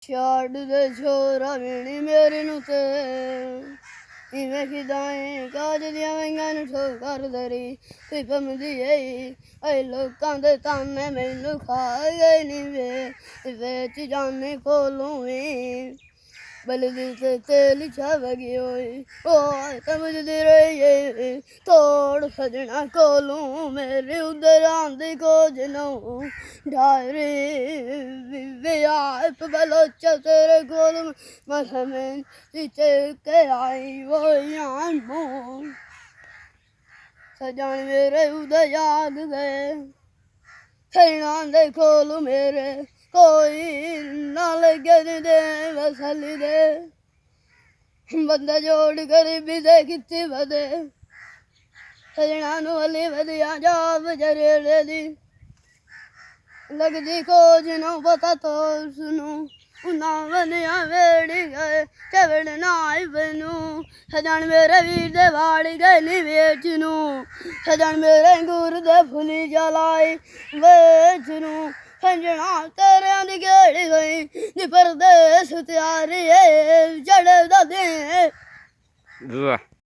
ਛੱਡ ਦੇ ਛੋਰਾ ਵੀਣੀ ਮੇਰੇ ਨੂੰ ਤੇ ਇਵੇਂ ਖਿਦਾਏ ਕਾਜ ਦੀਆਂ ਵੰਗਾਂ ਨੂੰ ਠੋਕਰ ਦਰੀ ਤੇ ਭੰਮਦੀ ਏ ਐ ਲੋਕਾਂ ਦੇ ਤਾਨੇ ਮੈਨੂੰ ਖਾ ਗਏ ਨੀ ਵੇ ਵੇਚ ਜਾਨੇ ਕੋਲੋਂ ਵੇ ਬਲਦੀ ਤੇ ਤੇਲ ਛਵ ਗਈ ਓਏ ਓਏ ਸਮਝਦੀ ਰਹੀ ਤੋੜ ਸਜਣਾ ਕੋਲੋਂ ਮੇਰੇ ਉਧਰ ਆਂਦੀ ਕੋਜ ਨੂੰ ਡਾਰੇ ਵਿਆਹ ਬਲੋਚ ਤੇਰੇ ਕੋਲ ਮਸਮਨ ਜਿੱਤੇ ਕੇ ਆਈ ਵੋਆਂ ਮੋ ਸਜਣ ਮੇਰੇ ਉਧਰ ਯਾਦ ਗਏ ਸੈਣਾ ਦੇ ਕੋਲ ਮੇਰੇ ਕੋਈ ਨਾ ਲੱਗੇ ਦੇ ਵਸਲ ਦੇ ਬੰਦਾ ਜੋੜ ਗਰੀਬੀ ਦੇ ਕਿੱਥੇ ਵਧੇ ਸਜਣਾ ਨੂੰ ਹਲੀ ਵਧੀਆ ਜਾਬ ਜਰੇੜੇ ਦੀ ਲੱਗਦੀ ਕੋਜ ਨੂੰ ਪਤਾ ਤੋਸ ਨੂੰ ਉਹਨਾਂ ਵਨਿਆ ਵੇੜੀ ਗਏ ਚਵੜ ਨਾਈ ਬਨੂ ਸਜਣ ਮੇਰੇ ਵੀਰ ਦੇ ਵਾੜ ਗਏ ਨੀ ਵੇਚ ਨੂੰ ਸਜਣ ਮੇਰੇ ਅੰਗੂਰ ਦੇ ਫੁੱਲੀ ਜਲਾਈ ਵੇਚ ਨੂੰ ਸੰਜਣਾ ਤੇਰਿਆਂ ਦੀ ਗੇੜੀ ਗਈ ਨੀ ਪਰਦੇਸ ਤਿਆਰੀ ਏ ਜੜ ਦਾ ਦੇ